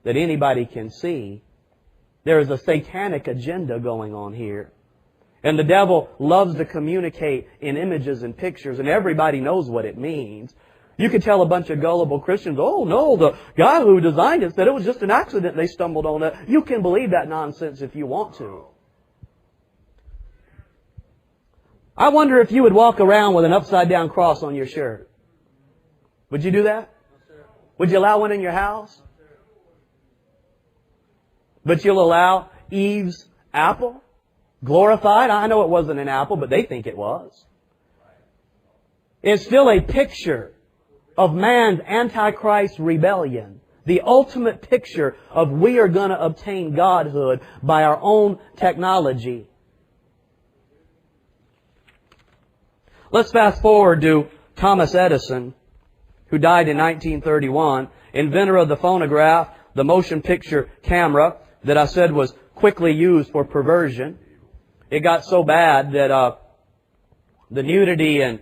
that anybody can see. There is a satanic agenda going on here. And the devil loves to communicate in images and pictures, and everybody knows what it means. You could tell a bunch of gullible Christians, oh no, the guy who designed it said it was just an accident they stumbled on it. You can believe that nonsense if you want to. I wonder if you would walk around with an upside-down cross on your shirt. Would you do that? Would you allow one in your house? But you'll allow Eve's apple? Glorified? I know it wasn't an apple, but they think it was. It's still a picture of man's Antichrist rebellion. The ultimate picture of we are going to obtain godhood by our own technology. Let's fast forward to Thomas Edison, who died in 1931, inventor of the phonograph, the motion picture camera that I said was quickly used for perversion. It got so bad that the nudity and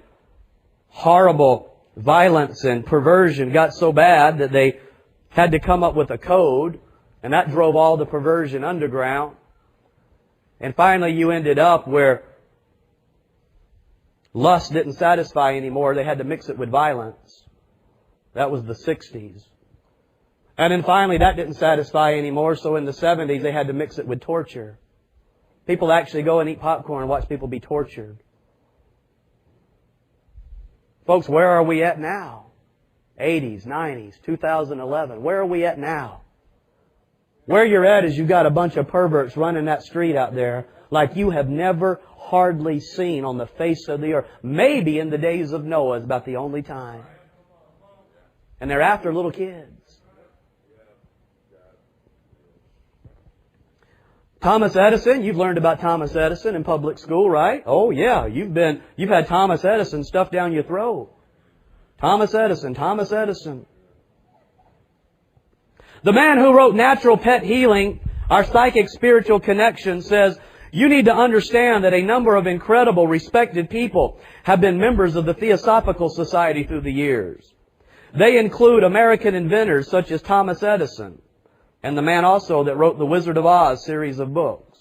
horrible violence and perversion got so bad that they had to come up with a code, and that drove all the perversion underground. And finally you ended up where lust didn't satisfy anymore. They had to mix it with violence. That was the 60s. And then finally that didn't satisfy anymore, so in the 70s they had to mix it with torture. People actually go and eat popcorn and watch people be tortured. Folks, where are we at now? 80s, 90s, 2011. Where are we at now? Where you're at is you've got a bunch of perverts running that street out there like you have never hardly seen on the face of the earth. Maybe in the days of Noah is about the only time. And they're after little kids. Thomas Edison, you've learned about Thomas Edison in public school, right? Oh yeah, you've had Thomas Edison stuffed down your throat. Thomas Edison, Thomas Edison. The man who wrote Natural Pet Healing, Our Psychic Spiritual Connection, says, you need to understand that a number of incredible, respected people have been members of the Theosophical Society through the years. They include American inventors such as Thomas Edison, and the man also that wrote the Wizard of Oz series of books.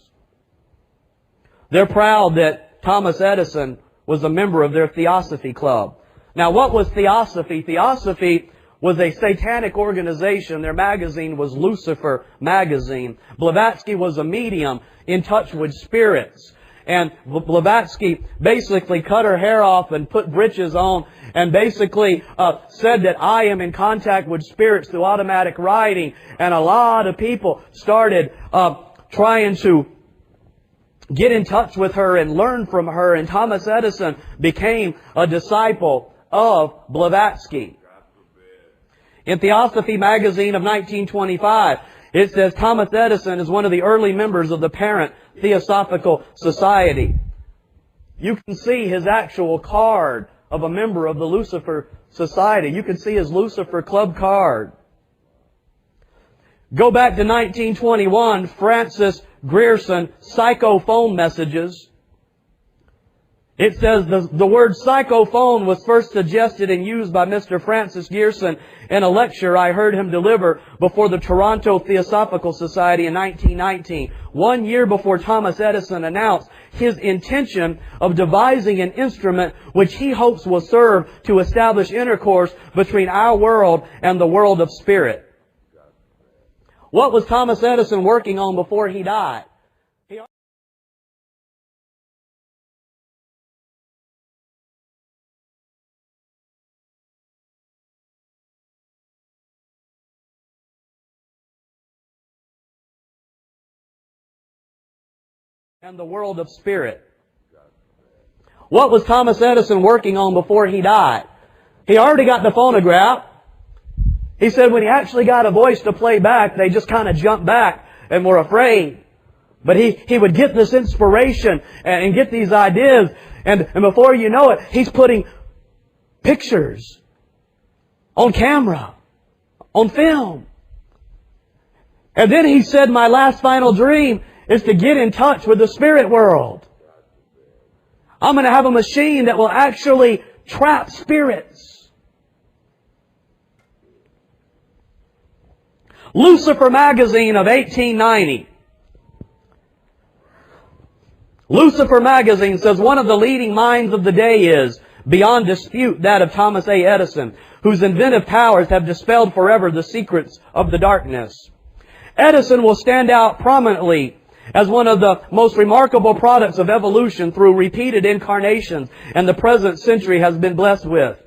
They're proud that Thomas Edison was a member of their Theosophy Club. Now, what was Theosophy? Theosophy was a satanic organization. Their magazine was Lucifer Magazine. Blavatsky was a medium in touch with spirits. And Blavatsky basically cut her hair off and put breeches on and basically said that I am in contact with spirits through automatic writing. And a lot of people started trying to get in touch with her and learn from her. And Thomas Edison became a disciple of Blavatsky. In Theosophy magazine of 1925, it says Thomas Edison is one of the early members of the parent Theosophical Society. You can see his actual card of a member of the Lucifer Society. You can see his Lucifer Club card. Go back to 1921, Francis Grierson, psychophone messages. It says the word psychophone was first suggested and used by Mr. Francis Grierson in a lecture I heard him deliver before the Toronto Theosophical Society in 1919, 1 year before Thomas Edison announced his intention of devising an instrument which he hopes will serve to establish intercourse between our world and the world of spirit. What was Thomas Edison working on before he died? And the world of spirit. What was Thomas Edison working on before he died? He already got the phonograph. He said when he actually got a voice to play back, they just kind of jumped back and were afraid. But he would get this inspiration and get these ideas. And before you know it, he's putting pictures on camera, on film. And then he said, my last final dream is to get in touch with the spirit world. I'm going to have a machine that will actually trap spirits. Lucifer magazine of 1890. Lucifer magazine says one of the leading minds of the day is, beyond dispute, that of Thomas A. Edison, whose inventive powers have dispelled forever the secrets of the darkness. Edison will stand out prominently as one of the most remarkable products of evolution through repeated incarnations and the present century has been blessed with.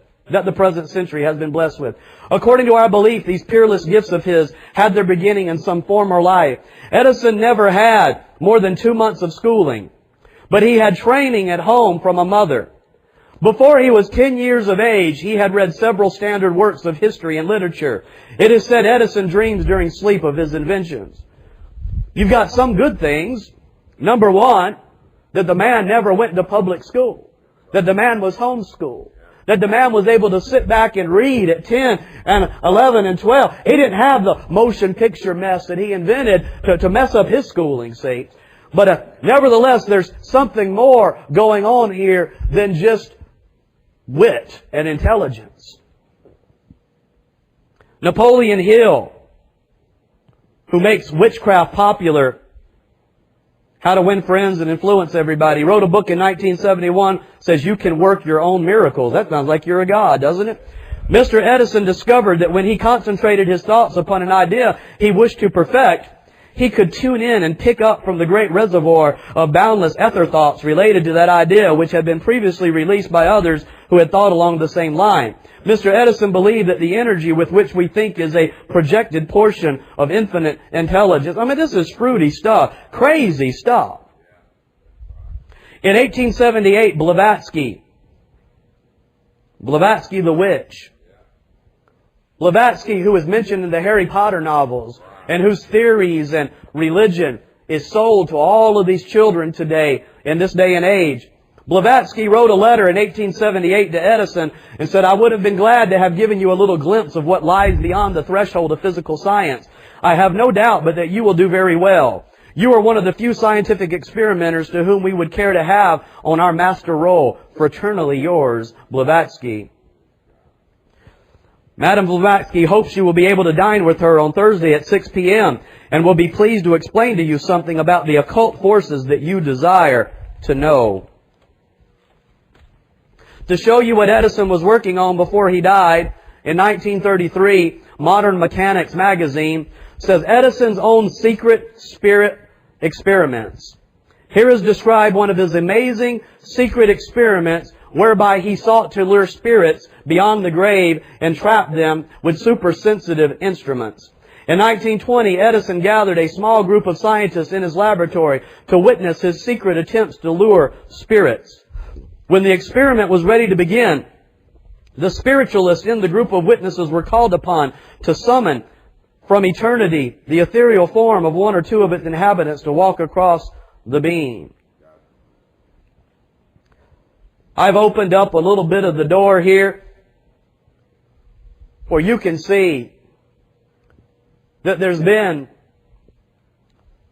According to our belief, these peerless gifts of his had their beginning in some former life. Edison never had more than 2 months of schooling, but he had training at home from a mother. Before he was 10 years of age, he had read several standard works of history and literature. It is said Edison dreams during sleep of his inventions. You've got some good things. Number one, that the man never went to public school. That the man was homeschooled. That the man was able to sit back and read at 10 and 11 and 12. He didn't have the motion picture mess that he invented to mess up his schooling, see. But nevertheless, there's something more going on here than just wit and intelligence. Napoleon Hill, who makes witchcraft popular, How to Win Friends and Influence Everybody, wrote a book in 1971, says you can work your own miracles. That sounds like you're a god, doesn't it? Mr. Edison discovered that when he concentrated his thoughts upon an idea he wished to perfect, he could tune in and pick up from the great reservoir of boundless ether thoughts related to that idea which had been previously released by others who had thought along the same line. Mr. Edison believed that the energy with which we think is a projected portion of infinite intelligence. I mean, this is fruity stuff. Crazy stuff. In 1878, Blavatsky the witch. Blavatsky, who is mentioned in the Harry Potter novels, and whose theories and religion is sold to all of these children today, in this day and age. Blavatsky wrote a letter in 1878 to Edison and said, I would have been glad to have given you a little glimpse of what lies beyond the threshold of physical science. I have no doubt but that you will do very well. You are one of the few scientific experimenters to whom we would care to have on our master roll. Fraternally yours, Blavatsky. Madame Blavatsky hopes you will be able to dine with her on Thursday at 6 p.m. and will be pleased to explain to you something about the occult forces that you desire to know. To show you what Edison was working on before he died, in 1933, Modern Mechanics magazine says Edison's own secret spirit experiments. Here is described one of his amazing secret experiments whereby he sought to lure spirits beyond the grave and trap them with supersensitive instruments. In 1920, Edison gathered a small group of scientists in his laboratory to witness his secret attempts to lure spirits. When the experiment was ready to begin, the spiritualists in the group of witnesses were called upon to summon from eternity the ethereal form of one or two of its inhabitants to walk across the beam. I've opened up a little bit of the door here where you can see that there's been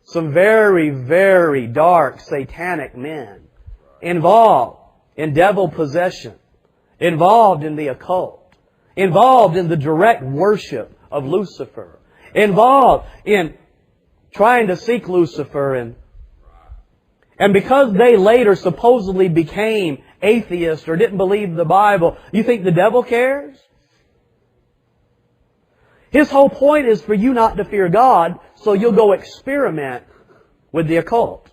some very, very dark satanic men involved in devil possession, involved in the occult, involved in the direct worship of Lucifer, involved in trying to seek Lucifer. And because they later supposedly became atheists or didn't believe the Bible, you think the devil cares? His whole point is for you not to fear God, so you'll go experiment with the occult.